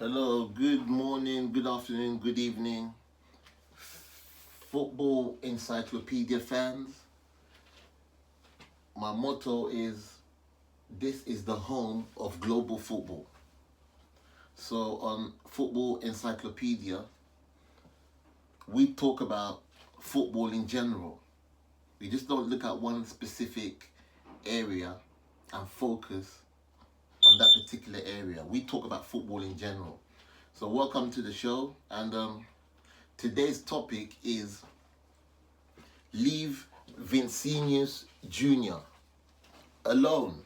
Hello, good morning, good afternoon, good evening, football encyclopedia fans. My motto is this is the home of global football. So, on Football Encyclopedia, we talk about football in general. We just don't look at one specific area and focus on that particular area. We talk about football in general. So, welcome to the show, and today's topic is leave Vinicius Junior alone.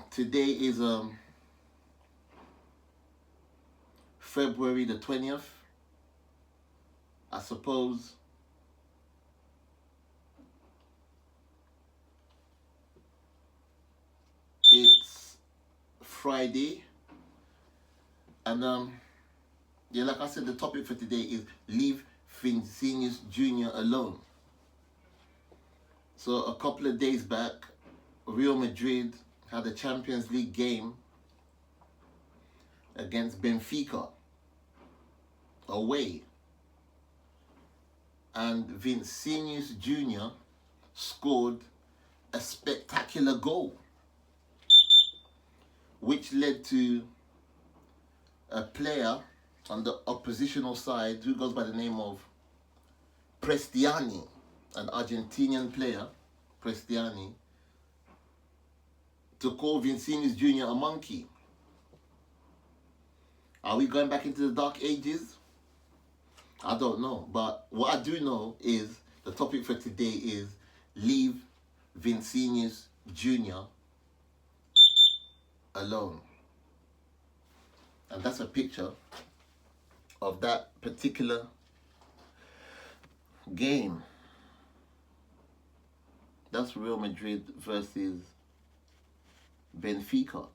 Today is February the 20th. I suppose it's Friday, and like I said, the topic for today is leave Vinicius Junior alone. So a couple of days back, Real Madrid had a Champions League game against Benfica away, and Vinicius Junior scored a spectacular goal, which led to a player on the oppositional side who goes by the name of Prestiani, an Argentinian player, Prestiani, to call Vinicius Junior a monkey. Are we going back into the dark ages? I don't know. But what I do know is the topic for today is leave Vinicius Junior alone. And that's a picture of that particular game. That's Real Madrid versus Benfica.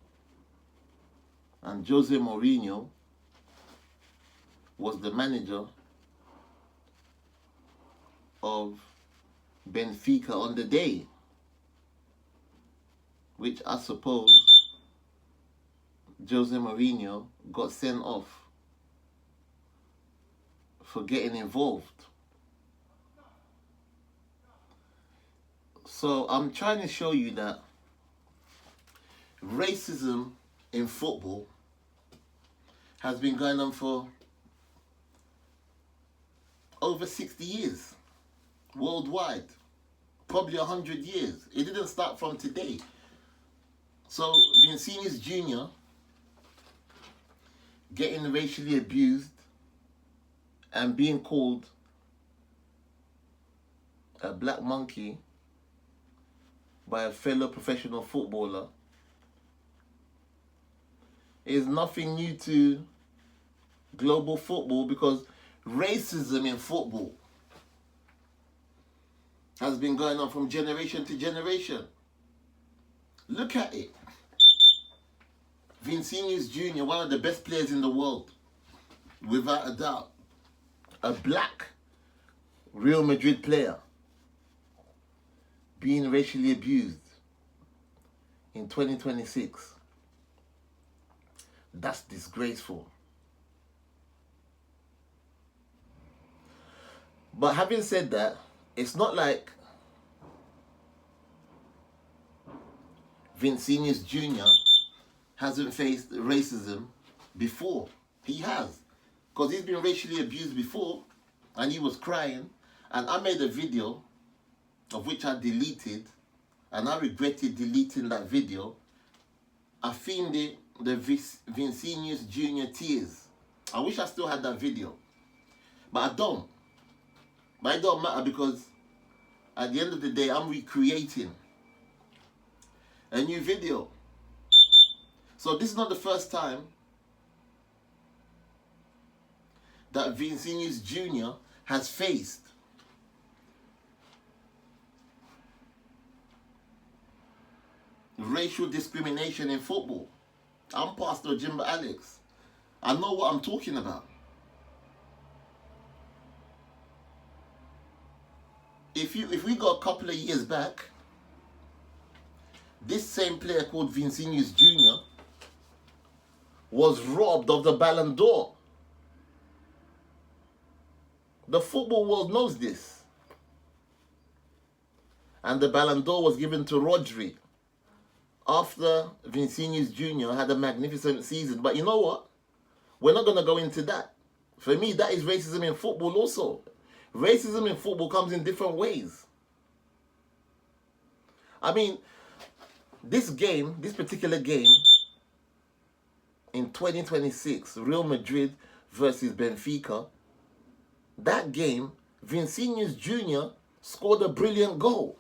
And Jose Mourinho was the manager of Benfica on the day, which I suppose Jose Mourinho got sent off for getting involved. So I'm trying to show you that racism in football has been going on for over 60 years worldwide, probably 100 years. It didn't start from today. So Vinicius Junior getting racially abused and being called a black monkey by a fellow professional footballer is nothing new to global football, because racism in football has been going on from generation to generation. Look at it. Vinicius Junior, one of the best players in the world, without a doubt, a black Real Madrid player, being racially abused in 2026. That's disgraceful. But having said that, it's not like Vinicius Junior hasn't faced racism before. He has. Because he's been racially abused before, and he was crying. And I made a video, of which I deleted, and I regretted deleting that video. I themed it the Vinicius Junior tears. I wish I still had that video, but I don't. But it don't matter, because at the end of the day, I'm recreating a new video. So this is not the first time that Vinicius Junior has faced racial discrimination in football. I'm Pastor Jimbo Alex. I know what I'm talking about. If we go a couple of years back, this same player called Vinicius Junior was robbed of the Ballon d'Or. The football world knows this. And the Ballon d'Or was given to Rodri after Vinicius Junior had a magnificent season. But you know what? We're not going to go into that. For me, that is racism in football also. Racism in football comes in different ways. I mean, this particular game, in 2026, Real Madrid versus Benfica, that game, Vinicius Junior scored a brilliant goal.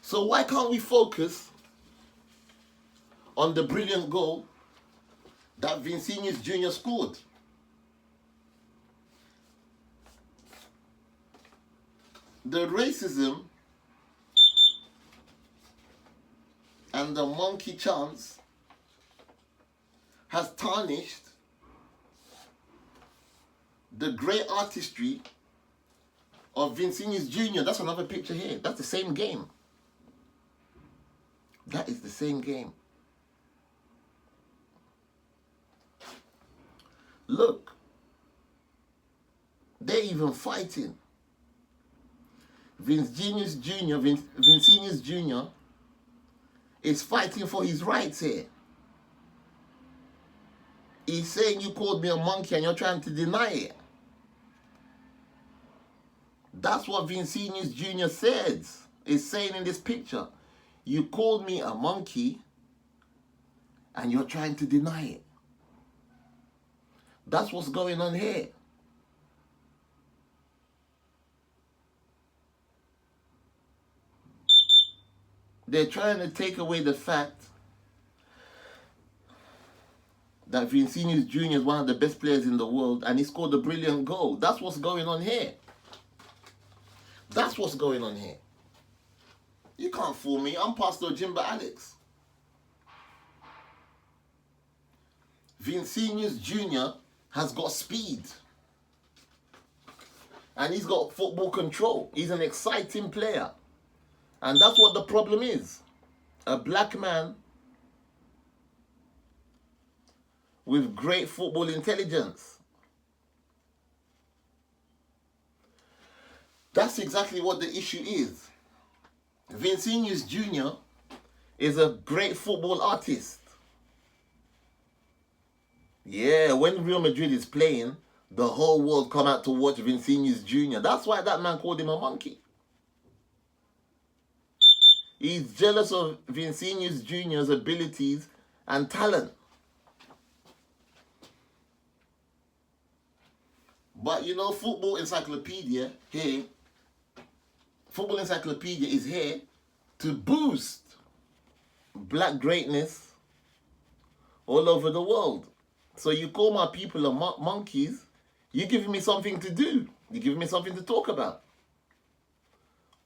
So why can't we focus on the brilliant goal that Vinicius Junior scored? The racism and the monkey chants has tarnished the great artistry of Vinicius Junior. That's another picture here. That's the same game. That is the same game. Look, they're even fighting. Vinicius Junior is fighting for his rights here. He's saying you called me a monkey and you're trying to deny it. That's what Vinicius Junior is saying in this picture. You called me a monkey and you're trying to deny it. That's what's going on here. They're trying to take away the fact that Vinicius Junior is one of the best players in the world and he scored a brilliant goal. That's what's going on here. That's what's going on here. You can't fool me. I'm Pastor Jimba Alex. Vinicius Junior has got speed. And he's got football control. He's an exciting player. And that's what the problem is. A black man with great football intelligence. That's exactly what the issue is. Vinicius Junior is a great football artist. Yeah, when Real Madrid is playing, the whole world come out to watch Vinicius Junior. That's why that man called him a monkey. He's jealous of Vinicius Junior's abilities and talent. But you know, Football Encyclopedia is here to boost black greatness all over the world. So you call my people monkeys, you're giving me something to do. You're giving me something to talk about.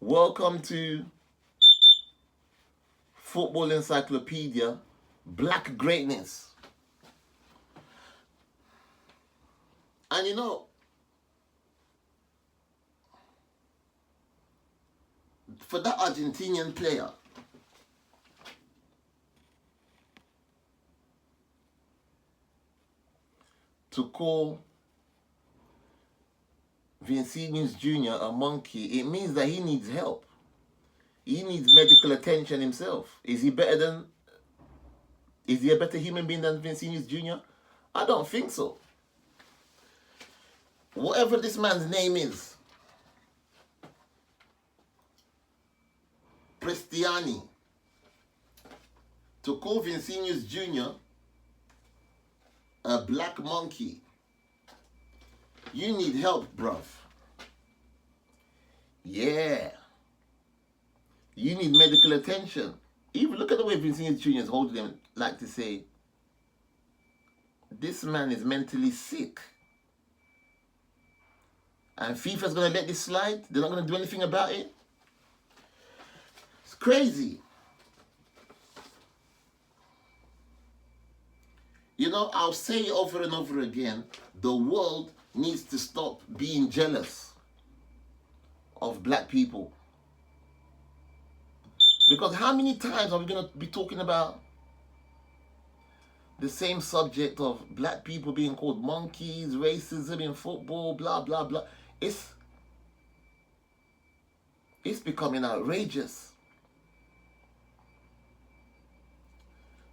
Welcome to Football Encyclopedia, Black Greatness. And you know, for that Argentinian player to call Vinicius Junior a monkey, it means that he needs help. He needs medical attention himself. Is he a better human being than Vinicius Junior? I don't think so. Whatever this man's name is, Prestiani, to call Vinicius Junior a black monkey, you need help, bruv. Yeah. You need medical attention. Even look at the way Vinicius Junior is holding him, like to say, this man is mentally sick. And FIFA's going to let this slide? They're not going to do anything about it? It's crazy. You know, I'll say over and over again, the world needs to stop being jealous of black people. Because how many times are we going to be talking about the same subject of black people being called monkeys, racism in football, blah, blah, blah. It's becoming outrageous.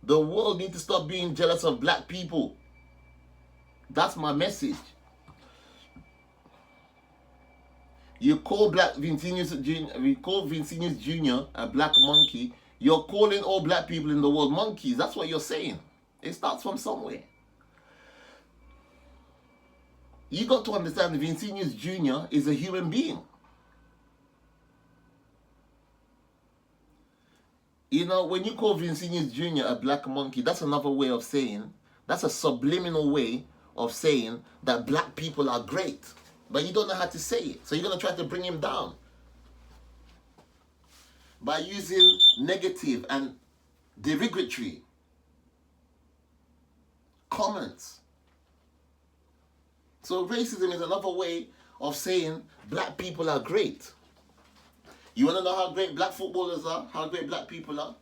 The world needs to stop being jealous of black people. That's my message. You call Vinicius Junior a black monkey. You're calling all black people in the world monkeys. That's what you're saying. It starts from somewhere. You got to understand that Vinicius Junior is a human being. You know, when you call Vinicius Junior a black monkey, that's another way of saying, that's a subliminal way of saying that black people are great. But you don't know how to say it. So you're going to try to bring him down by using negative and derogatory comments. So racism is another way of saying black people are great. You want to know how great black footballers are? How great black people are?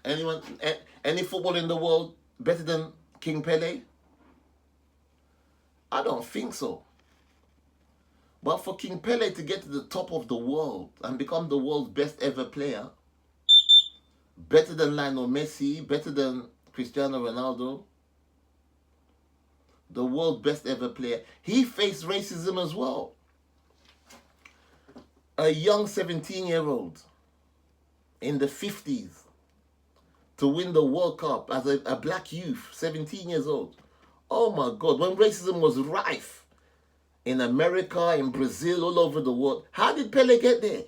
Any footballer in the world better than King Pele? I don't think so. But for King Pele to get to the top of the world and become the world's best ever player, better than Lionel Messi, better than Cristiano Ronaldo, the world's best ever player, he faced racism as well. A young 17-year-old in the 50s to win the World Cup as a black youth, 17 years old. Oh my God, when racism was rife in America, in Brazil, all over the world, how did Pele get there?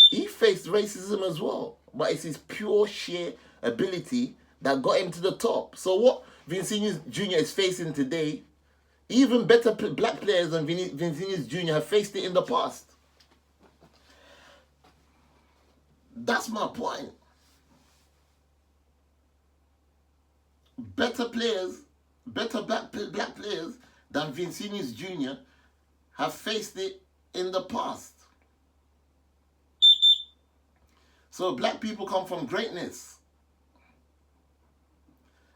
He faced racism as well, but it's his pure sheer ability that got him to the top. So what Vinicius Junior is facing today, even better black players than Vinicius Junior have faced it in the past. That's my point. Better players, better black players than Vinicius Junior have faced it in the past. So black people come from greatness.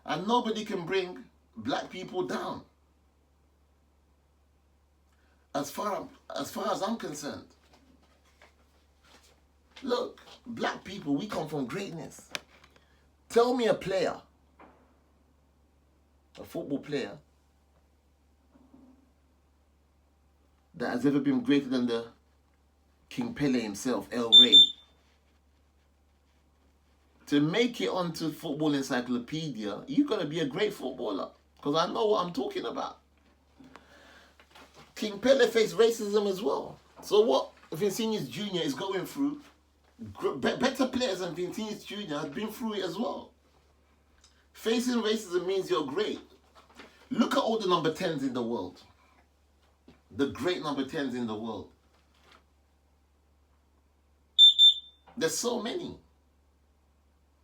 And nobody can bring black people down. As far as I'm concerned. Look, black people, we come from greatness. Tell me a player, a football player, that has ever been greater than the King Pele himself, El Rey. To make it onto Football Encyclopedia, you got to be a great footballer. Because I know what I'm talking about. King Pele faced racism as well. So what Vinicius Junior is going through, better players than Vinicius Junior have been through it as well. Facing racism means you're great. Look at all the number 10s in the world. The great number 10s in the world. There's so many.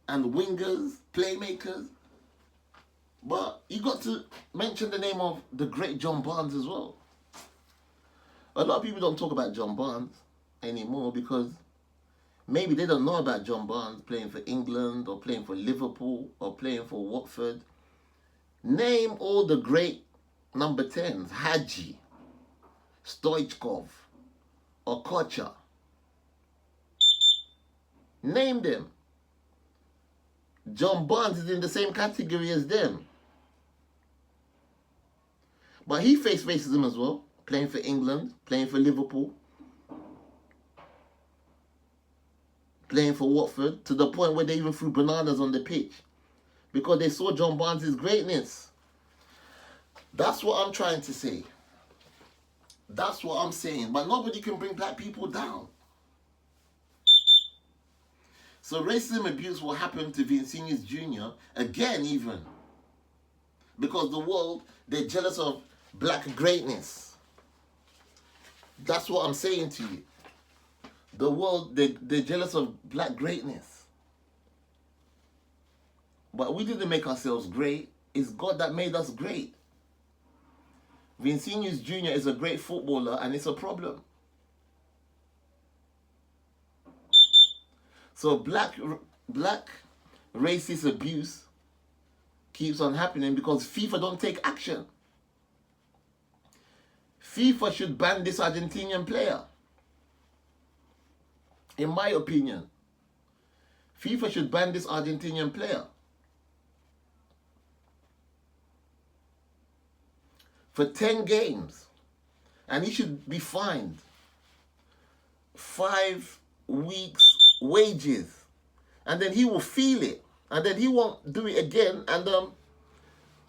And wingers, playmakers. But you got to mention the name of the great John Barnes as well. A lot of people don't talk about John Barnes anymore because maybe they don't know about John Barnes playing for England or playing for Liverpool or playing for Watford. Name all the great number 10s. Hadji, Stoichkov, Okocha. Name them. John Barnes is in the same category as them. But he faced racism as well. Playing for England, playing for Liverpool, playing for Watford, to the point where they even threw bananas on the pitch because they saw John Barnes' greatness. That's what I'm trying to say. That's what I'm saying. But nobody can bring black people down. So racism abuse will happen to Vinicius Junior again even. Because the world, they're jealous of black greatness. That's what I'm saying to you. The world, they're jealous of black greatness. But we didn't make ourselves great. It's God that made us great. Vinicius Junior is a great footballer and it's a problem. So black racist abuse keeps on happening because FIFA don't take action. FIFA should ban this Argentinian player. In my opinion, FIFA should ban this Argentinian player for 10 games. And he should be fined 5 weeks' wages. And then he will feel it. And then he won't do it again. And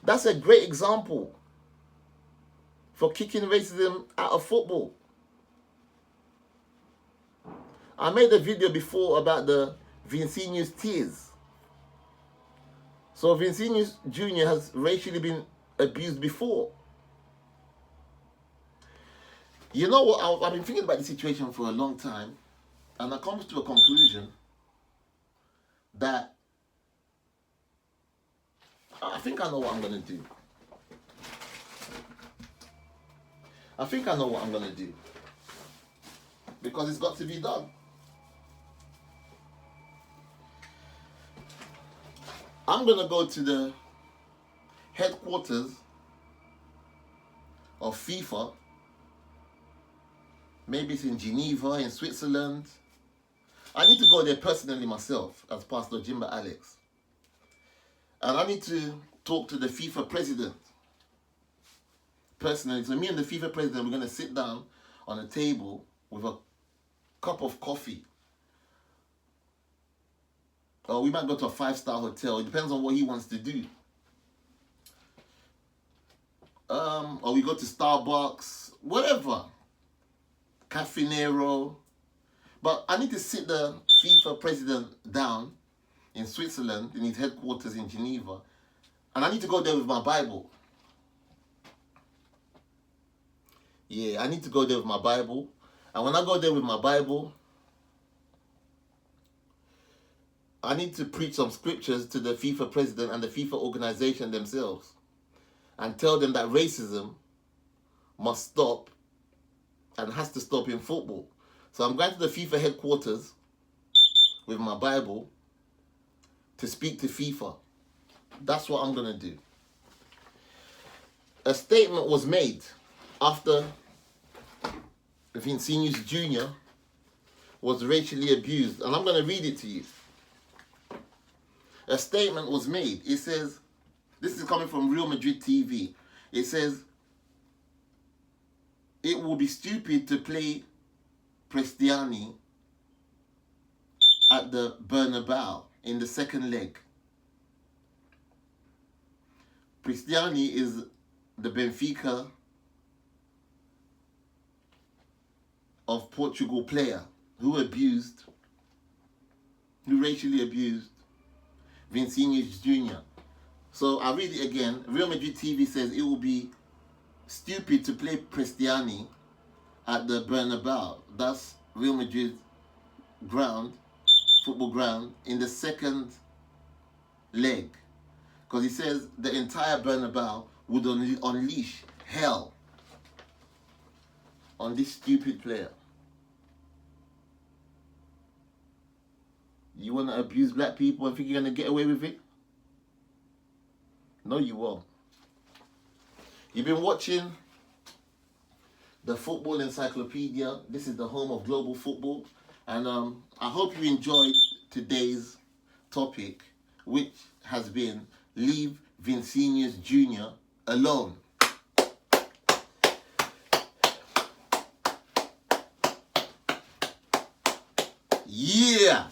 that's a great example for kicking racism out of football. I made a video before about the Vinicius tears. So Vinicius Junior has racially been abused before. You know what? I've been thinking about the situation for a long time, and I come to a conclusion that I think I know what I'm going to do. I think I know what I'm going to do. Because it's got to be done. I'm going to go to the headquarters of FIFA. Maybe it's in Geneva, in Switzerland. I need to go there personally myself as Pastor Jimba Alex. And I need to talk to the FIFA president personally. So me and the FIFA president, we're going to sit down on a table with a cup of coffee. Or we might go to a 5-star hotel. It depends on what he wants to do. Or we go to Starbucks, whatever. Cafe Nero. But I need to sit the FIFA president down in Switzerland, in his headquarters in Geneva. And I need to go there with my Bible. Yeah, I need to go there with my Bible. And when I go there with my Bible, I need to preach some scriptures to the FIFA president and the FIFA organization themselves. And tell them that racism must stop and has to stop in football. So I'm going to the FIFA headquarters with my Bible to speak to FIFA. That's what I'm going to do. A statement was made after Vinicius Junior was racially abused. And I'm going to read it to you. A statement was made. It says, this is coming from Real Madrid TV. It says, it will be stupid to play Prestiani at the Bernabeu in the second leg. Prestiani is the Benfica of Portugal player who racially abused Vinicius Junior. So I read it again. Real Madrid TV says it will be stupid to play Prestiani at the Bernabeu. That's Real Madrid ground, football ground, in the second leg. Because he says the entire Bernabeu would unleash hell on this stupid player. You want to abuse black people and think you're going to get away with it? No, you won't. You've been watching the Football Encyclopedia. This is the home of global football. And I hope you enjoyed today's topic, which has been Leave Vinicius Junior Alone. Yeah!